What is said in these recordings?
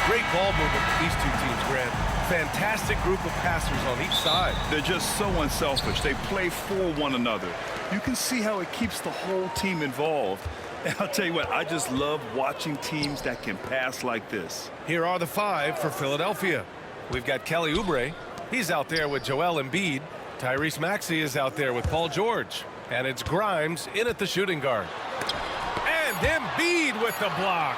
Great ball movement for these two teams, Grant. Fantastic group of passers on each side. They're just so unselfish. They play for one another. You can see how it keeps the whole team involved. And I'll tell you what, I just love watching teams that can pass like this. Here are the 5 for Philadelphia. We've got Kelly Oubre. He's out there with Joel Embiid. Tyrese Maxey is out there with Paul George. And it's Grimes in at the shooting guard. And Embiid with the block.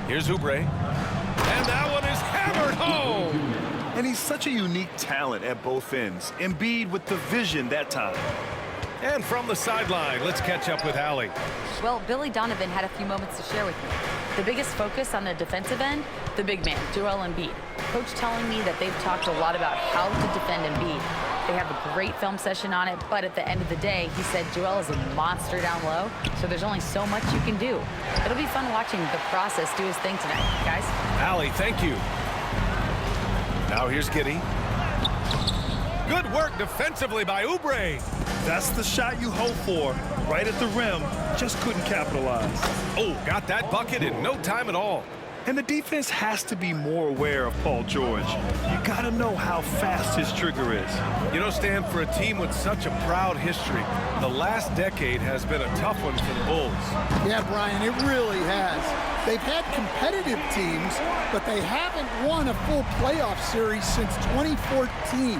Here's Oubre. And that one is hammered home. And he's such a unique talent at both ends. Embiid with the vision that time. And from the sideline, let's catch up with Allie. Well, Billy Donovan had a few moments to share with me. The biggest focus on the defensive end, the big man, Joel Embiid. Coach telling me that they've talked a lot about how to defend Embiid. They have a great film session on it, but at the end of the day, he said Joel is a monster down low, so there's only so much you can do. It'll be fun watching the process do his thing tonight, guys. Allie, thank you. Now here's Giddey. Good work defensively by Oubre. That's the shot you hope for. Right at the rim, just couldn't capitalize. Oh, got that bucket in no time at all. And the defense has to be more aware of Paul George. You got to know how fast his trigger is. You know, Stan, for a team with such a proud history, the last decade has been a tough one for the Bulls. Yeah, Brian, it really has. They've had competitive teams, but they haven't won a full playoff series since 2014.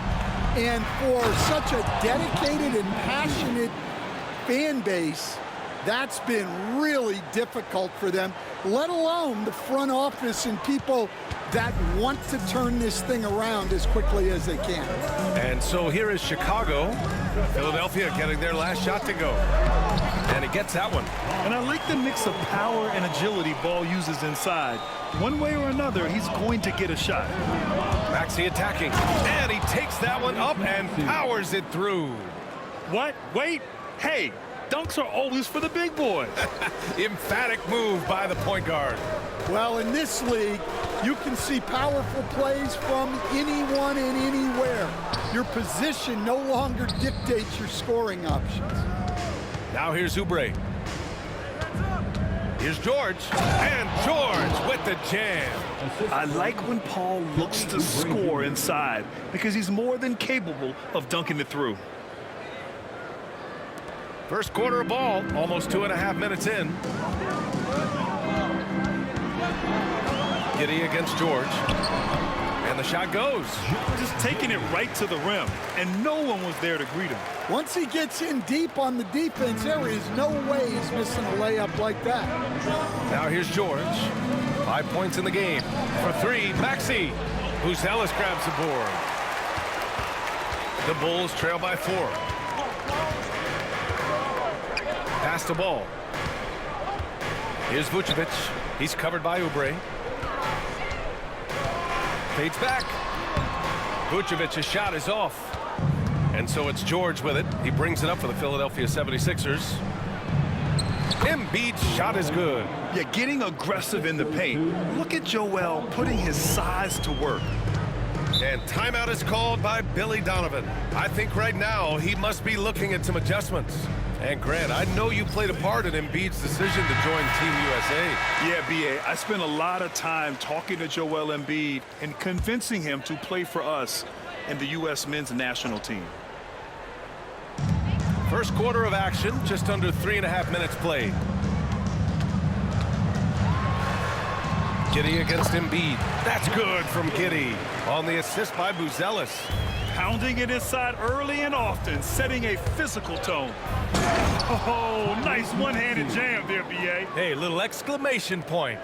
And for such a dedicated and passionate fan base, that's been really difficult for them, let alone the front office and people that want to turn this thing around as quickly as they can. And so here is Chicago. Philadelphia getting their last shot to go. And he gets that one. And I like the mix of power and agility Ball uses inside. One way or another, he's going to get a shot. Maxey attacking. And he takes that one up and powers it through. What? Wait. Hey, dunks are always for the big boys. Emphatic move by the point guard. Well, in this league, you can see powerful plays from anyone and anywhere. Your position no longer dictates your scoring options. Now here's Oubre. Here's George. And George with the jam. I like when Paul looks to score inside because he's more than capable of dunking it through. First quarter of ball, almost 2.5 minutes in. Giddey against George. And the shot goes. Just taking it right to the rim, and no one was there to greet him. Once he gets in deep on the defense, there is no way he's missing a layup like that. Now here's George. 5 points in the game. For 3, Maxey. Buzelis grabs the board. The Bulls trail by 4. Pass the ball. Here's Vucevic. He's covered by Oubre. Fades back. Vucevic's shot is off. And so it's George with it. He brings it up for the Philadelphia 76ers. Embiid's shot is good. Yeah, getting aggressive in the paint. Look at Joel putting his size to work. And timeout is called by Billy Donovan. I think right now he must be looking at some adjustments. And Grant, I know you played a part in Embiid's decision to join Team USA. Yeah, B.A., I spent a lot of time talking to Joel Embiid and convincing him to play for us and the U.S. men's national team. First quarter of action, just under 3.5 minutes played. Giddey against Embiid. That's good from Giddey on the assist by Buzelis. Pounding it inside early and often, setting a physical tone. Oh, nice one-handed jam there, B.A. Hey, little exclamation point.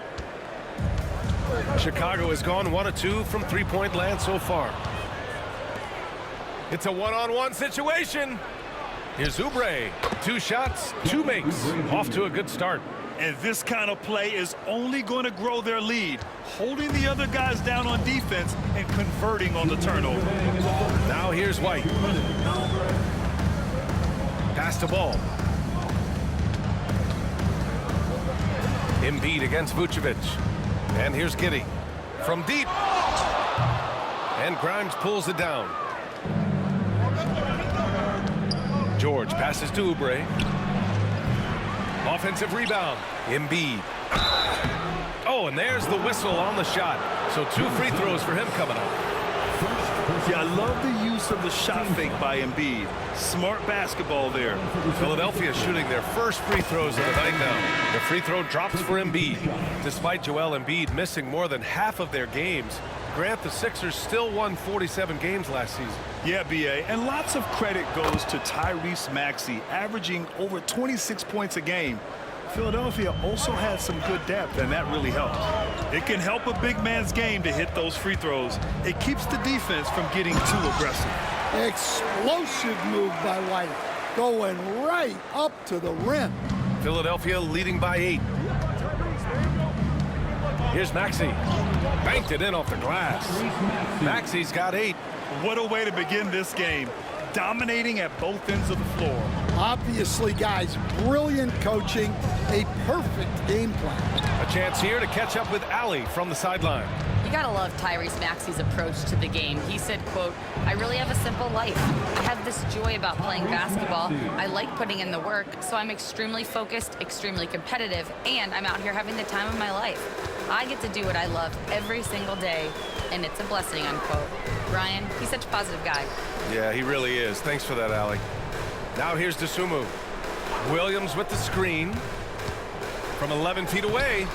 Chicago has gone 1 of 2 from three-point land so far. It's a one-on-one situation. Here's Oubre. 2 shots, 2 makes. Off to a good start. And this kind of play is only going to grow their lead, holding the other guys down on defense and converting on the turnover. Now here's White. Pass the ball. Embiid against Vucevic. And here's Giddey. From deep. And Grimes pulls it down. George passes to Oubre. Offensive rebound. Embiid. Oh, and there's the whistle on the shot. So 2 free throws for him coming up. Yeah, I love the use of the shot fake by Embiid. Smart basketball there. Philadelphia shooting their first free throws of the night now. The free throw drops for Embiid. Despite Joel Embiid missing more than half of their games, Grant, the Sixers still won 47 games last season. Yeah, B.A., and lots of credit goes to Tyrese Maxey, averaging over 26 points a game. Philadelphia also had some good depth, and that really helps. It can help a big man's game to hit those free throws. It keeps the defense from getting too aggressive. Explosive move by White, going right up to the rim. Philadelphia leading by 8. Here's Maxey. Banked it in off the glass. Maxey's got 8. What a way to begin this game. Dominating at both ends of the floor. Obviously, guys, brilliant coaching, a perfect game plan. A chance here to catch up with Allie from the sideline. You gotta love Tyrese Maxey's approach to the game. He said, quote, "I really have a simple life. I have this joy about playing basketball. I like putting in the work, so I'm extremely focused, extremely competitive, and I'm out here having the time of my life. I get to do what I love every single day, and it's a blessing," unquote. Ryan, he's such a positive guy. Yeah, he really is. Thanks for that, Allie. Now here's Dosunmu. Williams with the screen from 11 feet away.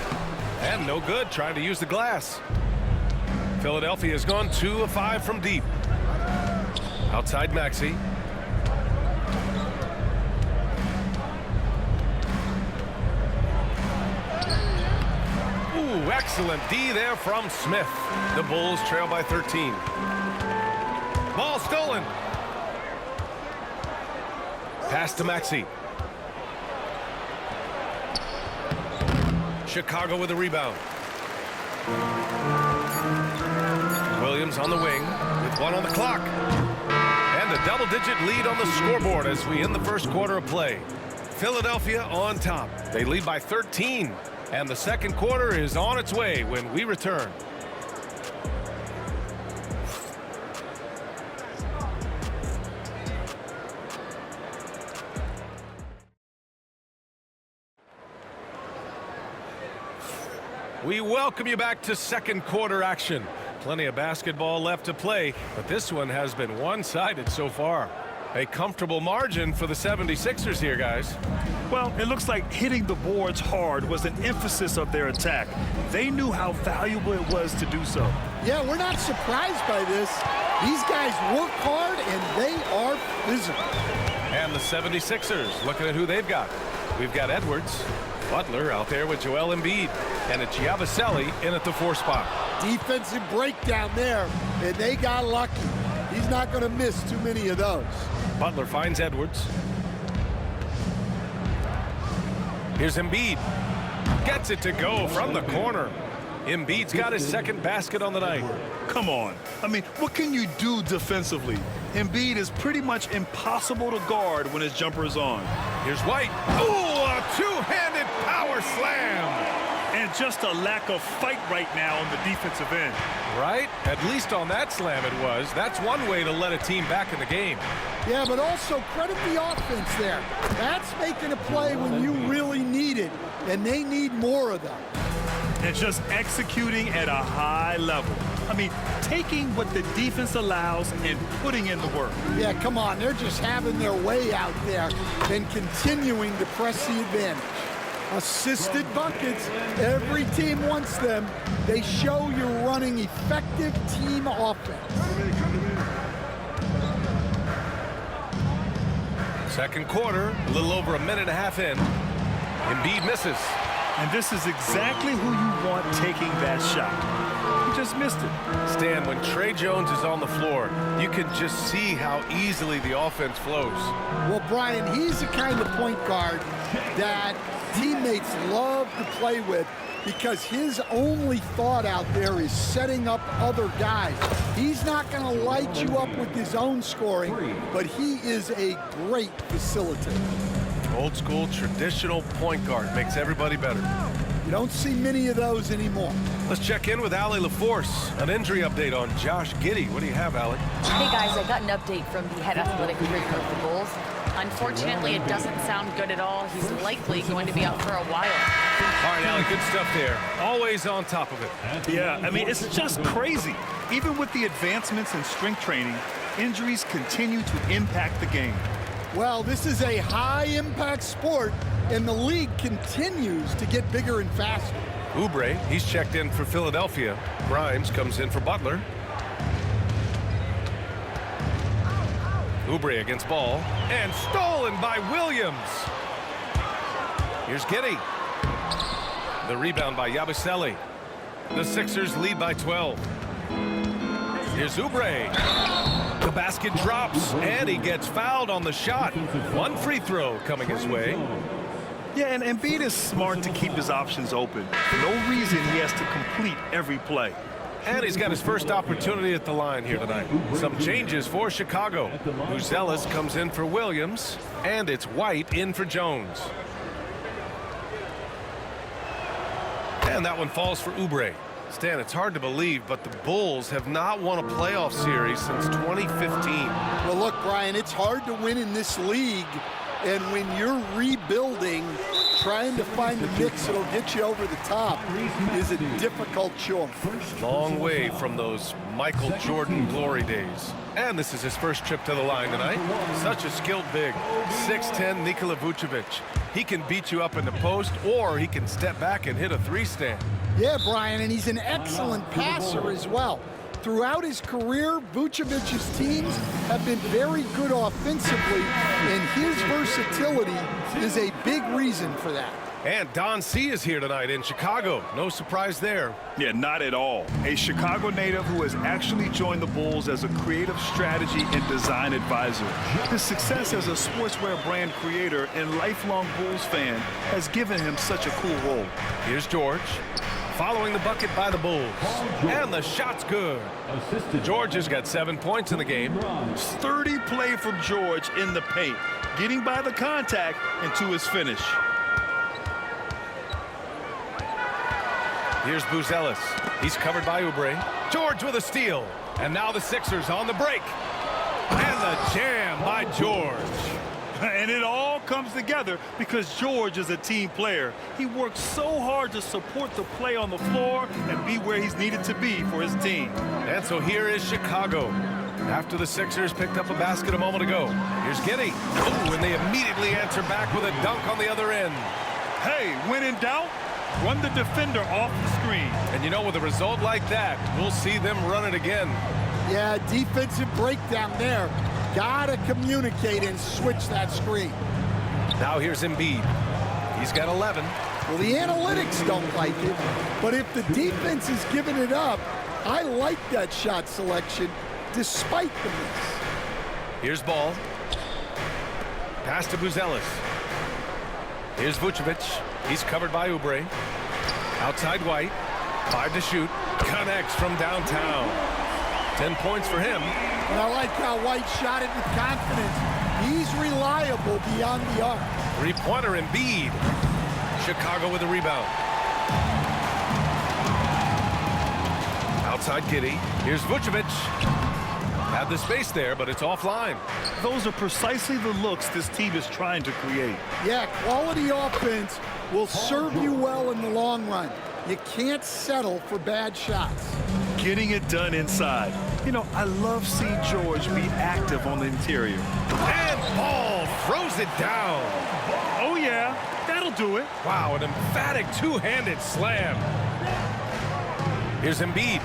And no good, trying to use the glass. Philadelphia has gone 2 of 5 from deep. Outside Maxey. Ooh, excellent D there from Smith. The Bulls trail by 13. Ball stolen. Pass to Maxey. Chicago with a rebound. Williams on the wing with 1 on the clock. And a double-digit lead on the scoreboard as we end the first quarter of play. Philadelphia on top. They lead by 13. And the second quarter is on its way when we return. We welcome you back to second quarter action. Plenty of basketball left to play, but this one has been one-sided so far. A comfortable margin for the 76ers here, guys. Well, it looks like hitting the boards hard was an emphasis of their attack. They knew how valuable it was to do so. Yeah, we're not surprised by this. These guys work hard, and they are physical. And the 76ers, looking at who they've got. We've got Edwards, Butler out there with Joel Embiid, and a Giabaselli in at the 4 spot. Defensive breakdown there, and they got lucky. He's not going to miss too many of those. Butler finds Edwards. Here's Embiid. Gets it to go from the corner. Embiid's got his second basket on the night. Come on. I mean, what can you do defensively? Embiid is pretty much impossible to guard when his jumper is on. Here's White. Ooh, a two-handed power slam. And just a lack of fight right now on the defensive end. Right? At least on that slam it was. That's one way to let a team back in the game. Yeah, but also credit the offense there. That's making a play when you really need it, and they need more of them. And just executing at a high level. I mean, taking what the defense allows and putting in the work. Yeah, come on. They're just having their way out there and continuing to press the advantage. Assisted buckets. Every team wants them. They show you're running effective team offense. Second quarter, a little over a minute and a half in. Embiid misses. And this is exactly who you want taking that shot. He just missed it. Stan, when Trey Jones is on the floor, you can just see how easily the offense flows. Well, Brian, he's the kind of point guard that teammates love to play with because his only thought out there is setting up other guys. He's not going to light you up with his own scoring, but he is a great facilitator. Old school, traditional point guard makes everybody better. You don't see many of those anymore. Let's check in with Allie LaForce. An injury update on Josh Giddey. What do you have, Allie? Hey guys, I got an update from the head athletic trainer of the Bulls. Unfortunately, it doesn't sound good at all. He's likely going to be out for a while. All right, Allie, good stuff there. Always on top of it. Yeah, I mean, it's just crazy. Even with the advancements in strength training, injuries continue to impact the game. Well, this is a high-impact sport, and the league continues to get bigger and faster. Oubre, he's checked in for Philadelphia. Grimes comes in for Butler. Oubre against Ball, and stolen by Williams. Here's Giddey. The rebound by Yabusele. The Sixers lead by 12. Here's Oubre. The basket drops, and he gets fouled on the shot. One free throw coming his way. Yeah, and Embiid is smart to keep his options open. No reason he has to complete every play. And he's got his first opportunity at the line here tonight. Some changes for Chicago. Buzelis comes in for Williams, and it's White in for Jones. And that one falls for Oubre. Stan, it's hard to believe, but the Bulls have not won a playoff series since 2015. Well, look, Brian, it's hard to win in this league, and when you're rebuilding, trying to find the mix that'll get you over the top is a difficult chore. Long way from those Michael Jordan glory days. And this is his first trip to the line tonight. Such a skilled big. 6'10" Nikola Vucevic. He can beat you up in the post, or he can step back and hit a three-stand. Yeah, Brian, and he's an excellent passer as well. Throughout his career, Vucevic's teams have been very good offensively, and his versatility is a big reason for that. And Don C is here tonight in Chicago. No surprise there. Yeah, not at all. A Chicago native who has actually joined the Bulls as a creative strategy and design advisor. His success as a sportswear brand creator and lifelong Bulls fan has given him such a cool role. Here's George. Following the bucket by the Bulls. And the shot's good. George has got 7 points in the game. Sturdy play from George in the paint, getting by the contact and to his finish. Here's Buzelis. He's covered by Oubre. George with a steal. And now the Sixers on the break. And the jam by George. And it all comes together because George is a team player. He works so hard to support the play on the floor and be where he's needed to be for his team. And so here is Chicago. After the Sixers picked up a basket a moment ago. Here's Giddey. Oh, and they immediately answer back with a dunk on the other end. Hey, when in doubt, run the defender off the screen. And you know, with a result like that, we'll see them run it again. Yeah, defensive breakdown there. Gotta communicate and switch that screen. Now here's Embiid. He's got 11. Well, the analytics don't like it, but if the defense is giving it up, I like that shot selection despite the miss. Here's Ball. Pass to Buzelis. Here's Vucevic. He's covered by Oubre. Outside White. 5 to shoot. Connects from downtown. 10 points for him. And I like how White shot it with confidence. He's reliable beyond the arc. Three-pointer Embiid. Chicago with a rebound. Outside Giddey. Here's Vucevic. Had the space there, but it's offline. Those are precisely the looks this team is trying to create. Yeah, quality offense will serve you well in the long run. You can't settle for bad shots. Getting it done inside. You know, I love seeing George be active on the interior. And Ball throws it down. Oh, yeah, that'll do it. Wow, an emphatic two-handed slam. Here's Embiid.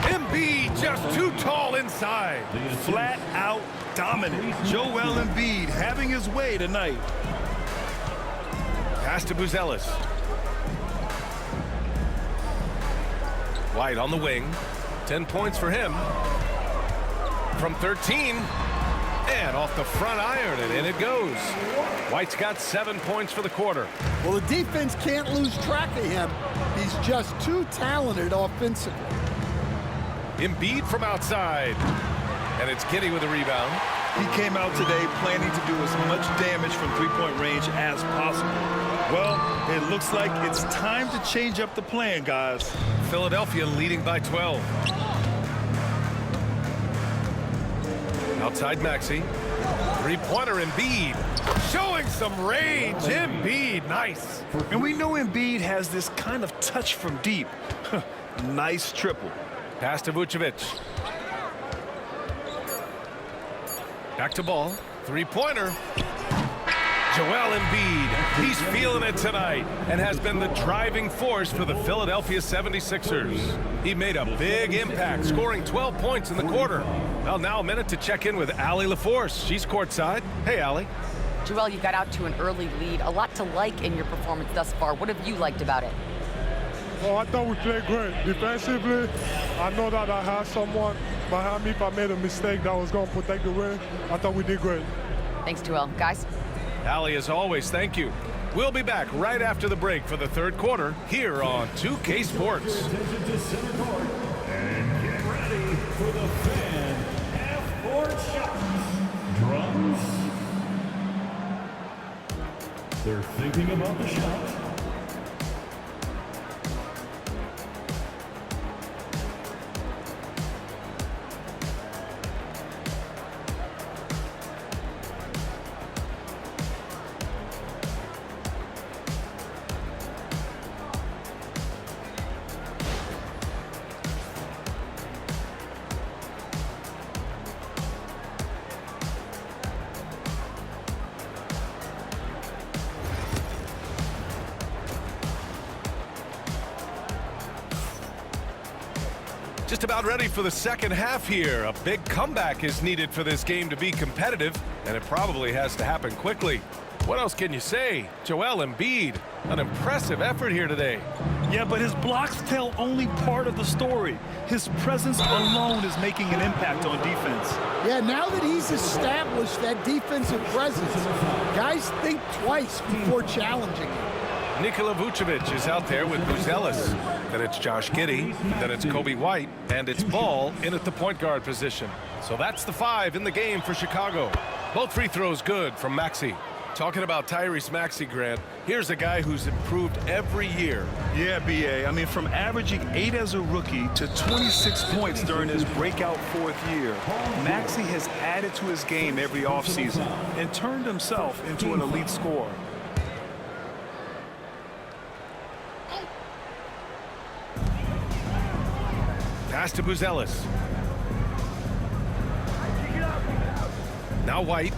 Embiid just too tall inside. Flat out dominant. Joel Embiid having his way tonight. Pass to Buzelis. White on the wing. 10 points for him. From 13. And off the front iron, and in it goes. White's got 7 points for the quarter. Well, the defense can't lose track of him. He's just too talented offensively. Embiid from outside. And it's Giddey with a rebound. He came out today planning to do as much damage from three-point range as possible. Well, it looks like it's time to change up the plan, guys. Philadelphia leading by 12. Outside Maxey. Three-pointer Embiid. Showing some range. Embiid, nice. And we know Embiid has this kind of touch from deep. Nice triple. Pass to Vucevic. Back to Ball. Three-pointer. Joel Embiid. He's feeling it tonight and has been the driving force for the Philadelphia 76ers. He made a big impact, scoring 12 points in the quarter. Well, now a minute to check in with Allie LaForce. She's courtside. Hey, Allie. Joel, you got out to an early lead. A lot to like in your performance thus far. What have you liked about it? Well, I thought we played great. Defensively, I know that I had someone behind me if I made a mistake that was going to protect the win. I thought we did great. Thanks, Joel. Guys? Allie, as always, thank you. We'll be back right after the break for the third quarter here on 2K Sports. And get ready for the fan half-court shots. Drums. They're thinking about the shot. Just about ready for the second half here. A big comeback is needed for this game to be competitive, and it probably has to happen quickly. What else can you say? Joel Embiid, an impressive effort here today. Yeah, but his blocks tell only part of the story. His presence alone is making an impact on defense. Yeah, now that he's established that defensive presence, guys think twice before challenging him. Nikola Vucevic is out there with Buzelis. Then it's Josh Giddey. Then it's Kobe White. And it's Ball in at the point guard position. So that's the 5 in the game for Chicago. Both free throws good from Maxey. Talking about Tyrese Maxey, Grant, here's a guy who's improved every year. Yeah, B.A. I mean, from averaging 8 as a rookie to 26 points during his breakout 4th year, Maxey has added to his game every offseason and turned himself into an elite scorer. Pass to Buzelis. Now White.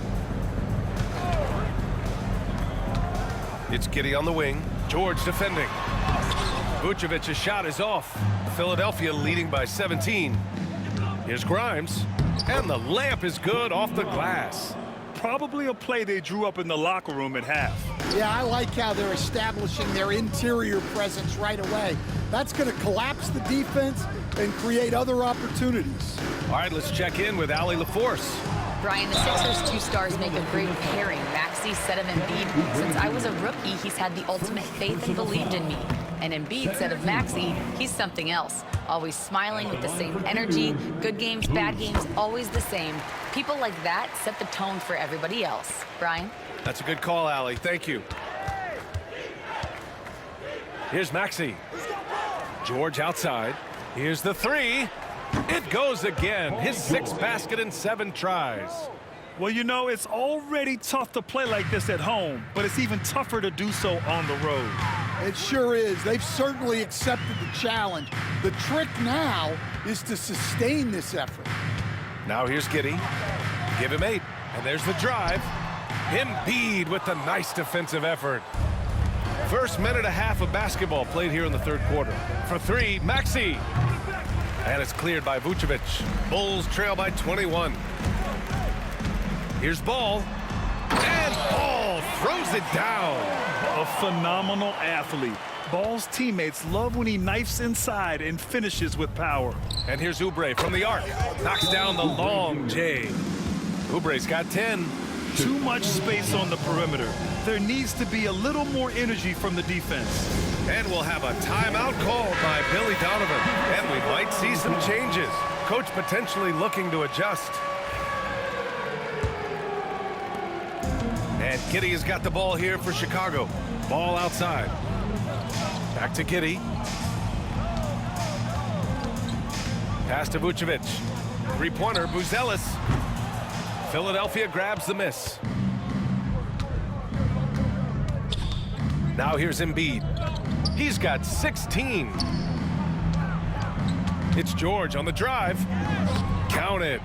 It's Giddey on the wing. George defending. Vucevic's shot is off. Philadelphia leading by 17. Here's Grimes. And the layup is good off the glass. Probably a play they drew up in the locker room at half. Yeah, I like how they're establishing their interior presence right away. That's going to collapse the defense and create other opportunities. All right, let's check in with Allie LaForce. Brian, the Sixers' 2 stars make a great pairing. Maxey, said of Embiid, since I was a rookie, he's had the ultimate faith and believed in me. And Embiid said of Maxey, he's something else. Always smiling with the same energy. Good games, bad games, always the same. People like that set the tone for everybody else. Brian? That's a good call, Allie. Thank you. Here's Maxey. George outside. Here's the 3. It goes again. His 6th basket in 7 tries. Well, you know, it's already tough to play like this at home, but it's even tougher to do so on the road. It sure is. They've certainly accepted the challenge. The trick now is to sustain this effort. Now here's Giddey. Give him 8. And there's the drive. Embiid with the nice defensive effort. First minute and a half of basketball played here in the third quarter. For 3, Maxey. And it's cleared by Vucevic. Bulls trail by 21. Here's Ball. And Ball throws it down. A phenomenal athlete. Ball's teammates love when he knifes inside and finishes with power. And here's Oubre from the arc. Knocks down the long J. Oubre's got 10. Too much space on the perimeter. There needs to be a little more energy from the defense. And we'll have a timeout called by Billy Donovan. And we might see some changes. Coach potentially looking to adjust. And Giddey has got the ball here for Chicago. Ball outside. Back to Giddey. Pass to Vucevic. Three-pointer, Buzelis. Philadelphia grabs the miss. Now here's Embiid. He's got 16. It's George on the drive. Count it.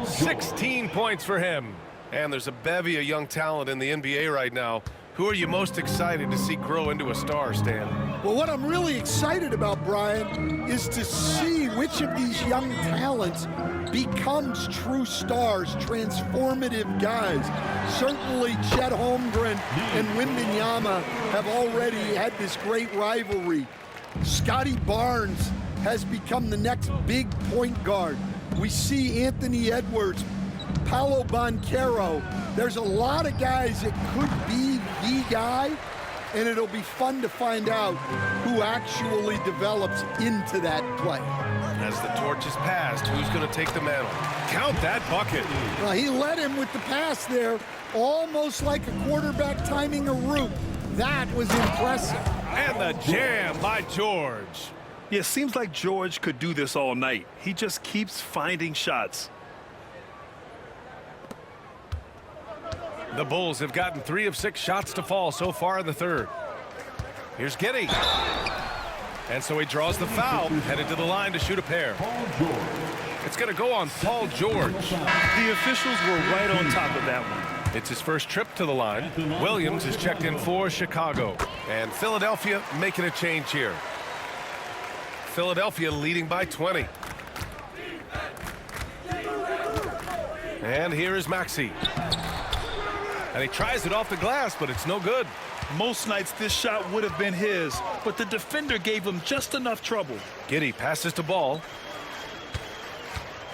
16 points for him. And there's a bevy of young talent in the NBA right now. Who are you most excited to see grow into a star, Stan? Well, what I'm really excited about, Brian, is to see which of these young talents becomes true stars, transformative guys. Certainly Chet Holmgren and Wembanyama have already had this great rivalry. Scotty Barnes has become the next big point guard. We see Anthony Edwards, Paolo Banchero. There's a lot of guys that could be the guy, and it'll be fun to find out who actually develops into that play. As the torch is passed, who's going to take the mantle? Count that bucket. Well, he led him with the pass there, almost like a quarterback timing a route. That was impressive. And the jam by George. Yeah, it seems like George could do this all night. He just keeps finding shots. The Bulls have gotten 3 of 6 shots to fall so far in the third. Here's Giddey. And so he draws the foul, headed to the line to shoot a pair. It's going to go on Paul George. The officials were right on top of that one. It's his first trip to the line. Williams is checked in for Chicago. And Philadelphia making a change here. Philadelphia leading by 20. And here is Maxey. And he tries it off the glass, but it's no good. Most nights this shot would have been his, but the defender gave him just enough trouble. Giddey passes to Ball.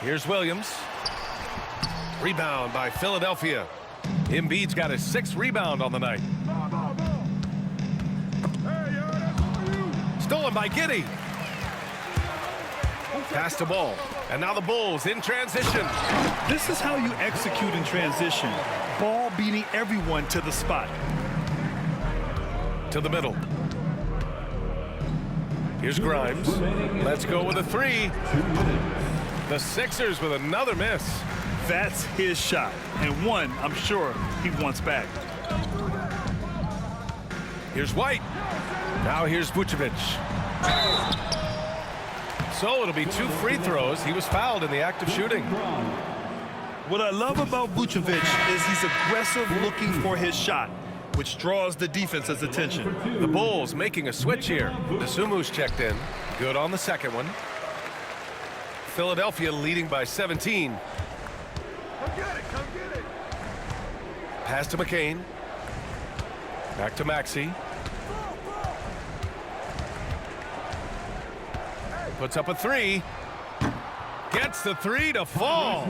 Here's Williams. Rebound by Philadelphia. Embiid's got his 6th rebound on the night. Stolen by Giddey. Pass to Ball. And now the Bulls in transition. This is how you execute in transition. Ball beating everyone to the spot. To the middle. Here's Grimes. Let's go with a 3. The Sixers with another miss. That's his shot, and one I'm sure he wants back. Here's White. Now here's Vucevic. So it'll be 2 free throws. He was fouled in the act of shooting. What I love about Vucevic is he's aggressive looking for his shot, which draws the defense's attention. The Bulls making a switch here. Desumu's checked in. Good on the second one. Philadelphia leading by 17. Come get it. Pass to McCain. Back to Maxey. Puts up a 3. Gets the 3 to fall.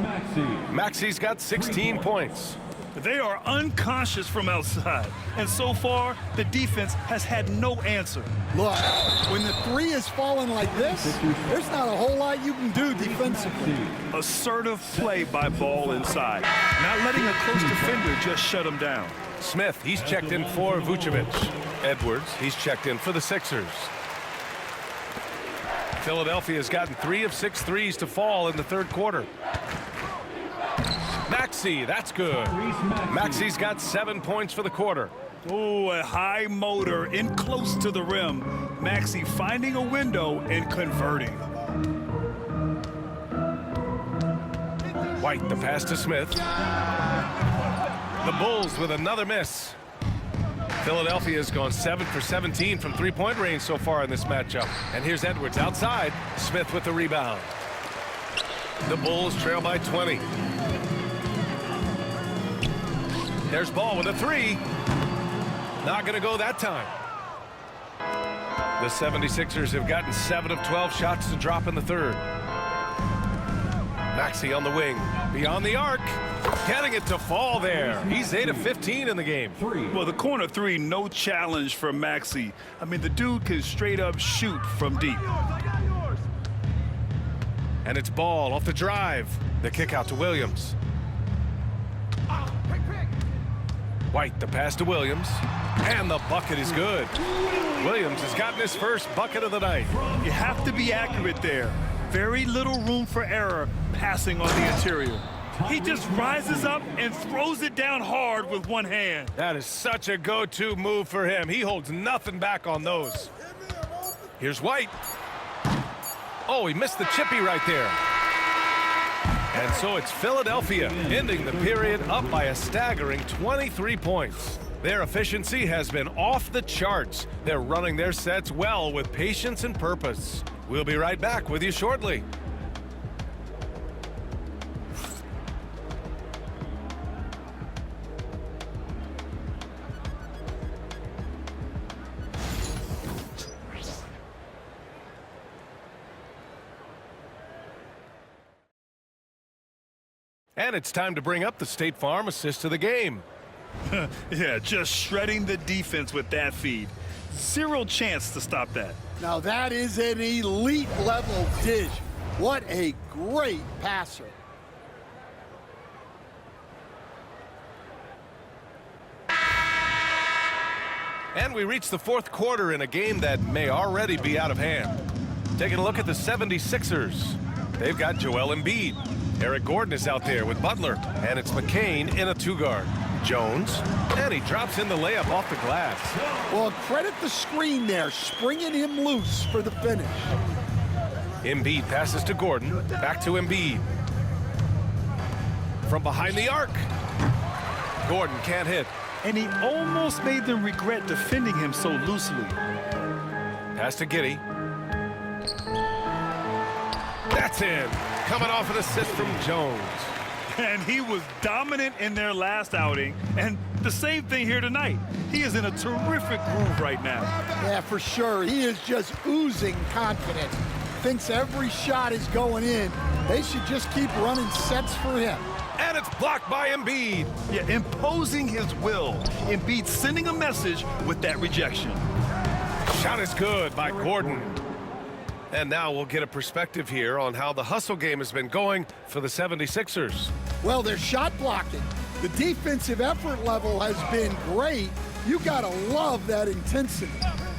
Maxey's got 16 points. They are unconscious from outside, and so far the defense has had no answer. Look, when the 3 is falling like this, there's not a whole lot you can do defensively. Assertive play by Ball inside, not letting a close defender just shut him down. Smith, he's checked in for Vucevic. Edwards, he's checked in for the Sixers. Philadelphia has gotten 3 of 6 threes to fall in the third quarter. Maxey, that's good. Maxey's got 7 points for the quarter. Oh, a high motor in close to the rim. Maxey finding a window and converting. White, the pass to Smith. The Bulls with another miss. Philadelphia has gone 7 for 17 from 3-point range so far in this matchup. And here's Edwards outside. Smith with the rebound. The Bulls trail by 20. There's Ball with a 3. Not going to go that time. The 76ers have gotten 7 of 12 shots to drop in the third. Maxey on the wing. Beyond the arc. Getting it to fall there. He's 8 of 15 in the game. Well, the corner 3, no challenge for Maxey. I mean, the dude can straight up shoot from deep. And it's Ball off the drive. The kick out to Williams. White, the pass to Williams. And the bucket is good. Williams has gotten his first bucket of the night. You have to be accurate there. Very little room for error passing on the interior. He just rises up and throws it down hard with one hand. That is such a go-to move for him. He holds nothing back on those. Here's White. Oh, he missed the chippy right there. And so it's Philadelphia ending the period up by a staggering 23 points. Their efficiency has been off the charts. They're running their sets well with patience and purpose. We'll be right back with you shortly. And it's time to bring up the State Farm assist to the game. Yeah, just shredding the defense with that feed. Zero chance to stop that. Now that is an elite level dish. What a great passer. And we reach the fourth quarter in a game that may already be out of hand. Taking a look at the 76ers. They've got Joel Embiid. Eric Gordon is out there with Butler, and it's McCain in a two-guard. Jones, and he drops in the layup off the glass. Well, credit the screen there, springing him loose for the finish. Embiid passes to Gordon, back to Embiid. From behind the arc. Gordon can't hit. And he almost made them regret defending him so loosely. Pass to Giddey. That's in. Coming off an assist from Jones. And he was dominant in their last outing. And the same thing here tonight. He is in a terrific groove right now. Yeah, for sure. He is just oozing confidence. Thinks every shot is going in. They should just keep running sets for him. And it's blocked by Embiid. Yeah, imposing his will. Embiid sending a message with that rejection. Shot is good by Gordon. And now we'll get a perspective here on how the hustle game has been going for the 76ers. Well, they're shot blocking. The defensive effort level has been great. You got to love that intensity.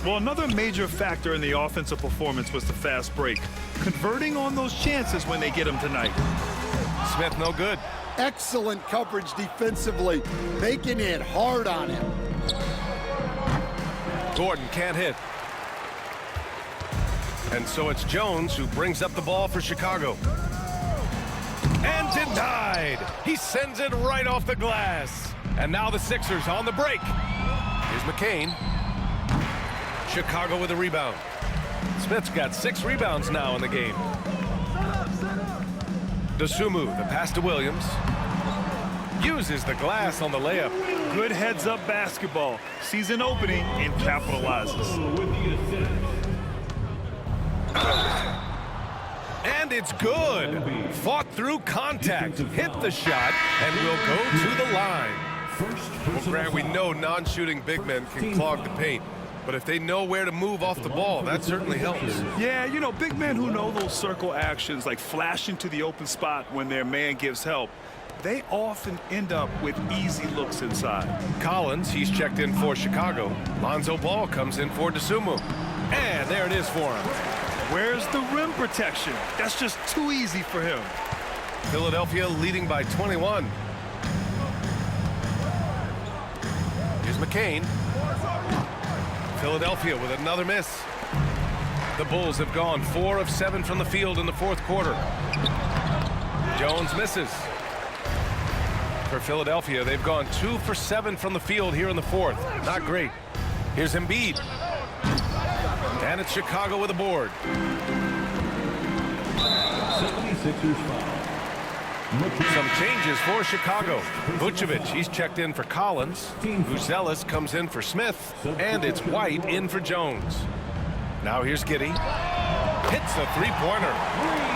Well, another major factor in the offensive performance was the fast break. Converting on those chances when they get them tonight. Smith no good. Excellent coverage defensively, making it hard on him. Gordon can't hit. And so it's Jones who brings up the ball for Chicago. And denied. He sends it right off the glass. And now the Sixers on the break. Here's McCain. Chicago with a rebound. Smith's got 6 rebounds now in the game. Dosunmu, the pass to Williams. Uses the glass on the layup. Good heads-up basketball. Sees an opening and capitalizes. With the assist. And it's good. Fought through contact, hit the shot, and will go to the line. Well, Grant, we know non-shooting big men can clog the paint, but if they know where to move off the ball, that certainly helps. Yeah, you know, big men who know those circle actions, like flashing to the open spot when their man gives help, they often end up with easy looks inside. Collins, he's checked in for Chicago. Lonzo Ball comes in for Dosunmu. And there it is for him. Where's the rim protection? That's just too easy for him. Philadelphia leading by 21. Here's McCain. Philadelphia with another miss. The Bulls have gone 4 of 7 from the field in the fourth quarter. Jones misses. For Philadelphia, they've gone 2 for 7 from the field here in the fourth. Not great. Here's Embiid. And it's Chicago with a board. 76ers foul. Some changes for Chicago. Vucevic, he's checked in for Collins. Buzelis comes in for Smith. And it's White in for Jones. Now here's Giddey. Hits a three-pointer.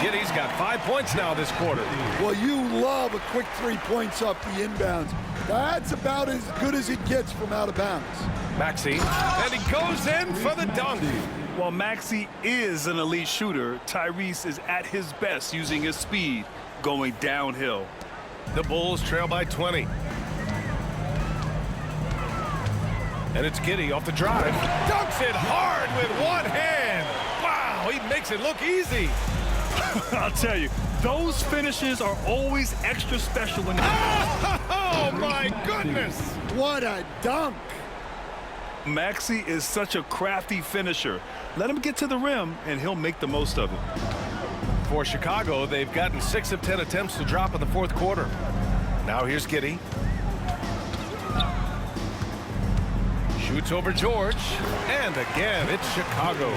Giddey's got 5 points now this quarter. Well, you love a quick 3 points up the inbounds. That's about as good as it gets from out of bounds. Maxey, and he goes in for the dunk. While Maxey is an elite shooter, Tyrese is at his best using his speed, going downhill. The Bulls trail by 20. And it's Giddey off the drive. Dunks it hard with one hand. Wow, he makes it look easy. I'll tell you, Those finishes are always extra special when Oh, my goodness! What a dunk. Maxey is such a crafty finisher. Let him get to the rim, and he'll make the most of it. For Chicago, they've gotten 6 of 10 attempts to drop in the fourth quarter. Now here's Giddey. Shoots over George. And again, it's Chicago.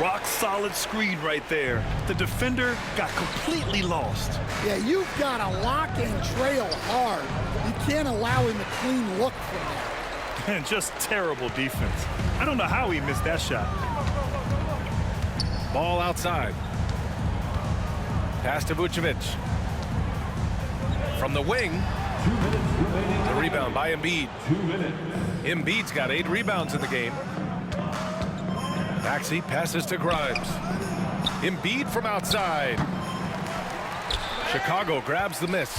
Rock solid screen right there. The defender got completely lost. Yeah, you've got to lock and trail hard. You can't allow him a clean look from there. And just terrible defense. I don't know how he missed that shot. Ball outside. Pass to Vucevic. From the wing. The rebound by Embiid. Embiid's got 8 rebounds in the game. Maxey passes to Grimes. Embiid from outside. Chicago grabs the miss.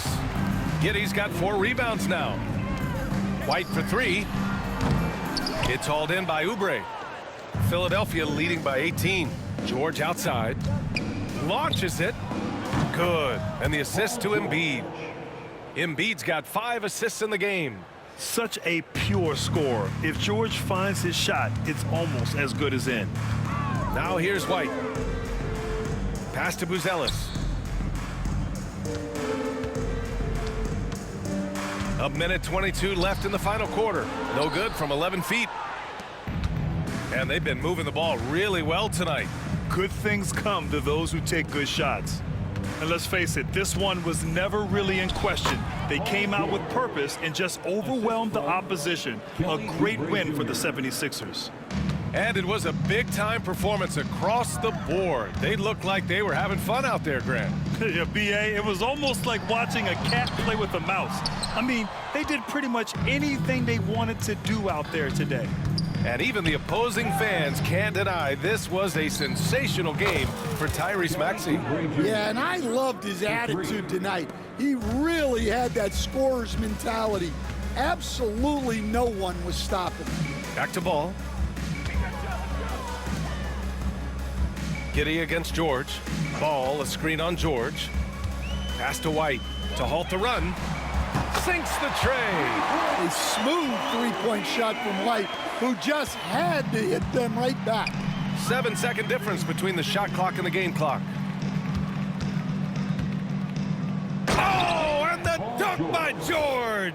Giddey's got 4 rebounds now. White for 3. It's hauled in by Oubre. Philadelphia leading by 18. George outside. Launches it. Good. And the assist to Embiid. Embiid's got 5 assists in the game. Such a pure scorer. If George finds his shot, it's almost as good as in. Now here's White. Pass to Buzelis. A minute 22 left in the final quarter. No good from 11 feet. And they've been moving the ball really well tonight. Good things come to those who take good shots. And let's face it, this one was never really in question. They came out with purpose and just overwhelmed the opposition. A great win for the 76ers. And it was a big-time performance across the board. They looked like they were having fun out there, Grant. Yeah, B.A., it was almost like watching a cat play with a mouse. I mean, they did pretty much anything they wanted to do out there today. And even the opposing fans can't deny this was a sensational game for Tyrese Maxey. Yeah, and I loved his attitude tonight. He really had that scorer's mentality. Absolutely no one was stopping him. Back to ball. Giddey against George. Ball, a screen on George. Pass to White to halt the run. Sinks the tray. A smooth three-point shot from White, who just had to hit them right back. 7-second difference between the shot clock and the game clock. Oh, and the dunk by George.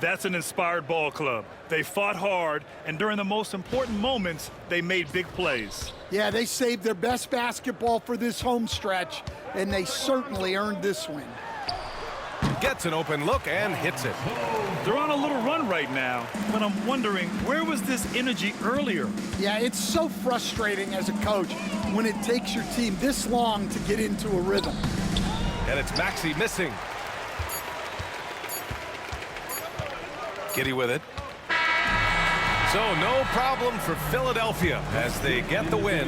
That's an inspired ball club. They fought hard, and during the most important moments, they made big plays. Yeah, they saved their best basketball for this home stretch, and they certainly earned this win. Gets an open look and hits it. They're on a little run right now, but I'm wondering, where was this energy earlier? Yeah, it's so frustrating as a coach when it takes your team this long to get into a rhythm. And it's Maxey missing. Giddey with it. So no problem for Philadelphia as they get the win.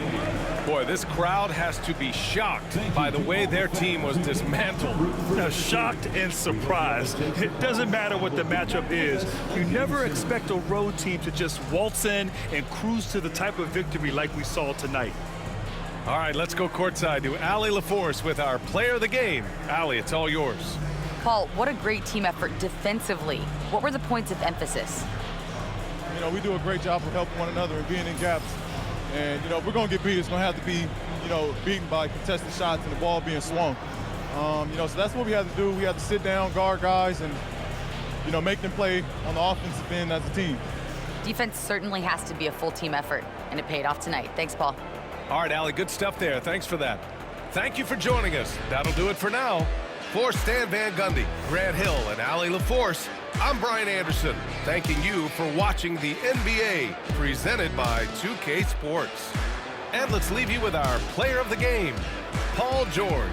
Boy, this crowd has to be shocked by the way their team was dismantled. Now, shocked and surprised. It doesn't matter what the matchup is. You never expect a road team to just waltz in and cruise to the type of victory like we saw tonight. All right, let's go courtside to Allie LaForce with our player of the game. Allie, it's all yours. Paul, what a great team effort defensively. What were the points of emphasis? You know, we do a great job of helping one another and being in gaps. And, you know, if we're going to get beat, it's going to have to be, you know, beaten by contested shots and the ball being swung. You know, so that's what we have to do. We have to sit down, guard guys, and, you know, make them play on the offensive end as a team. Defense certainly has to be a full team effort, and it paid off tonight. Thanks, Paul. All right, Allie, good stuff there. Thanks for that. Thank you for joining us. That'll do it for now. For Stan Van Gundy, Grant Hill, and Allie LaForce, I'm Brian Anderson, thanking you for watching the NBA presented by 2K Sports. And let's leave you with our player of the game, Paul George.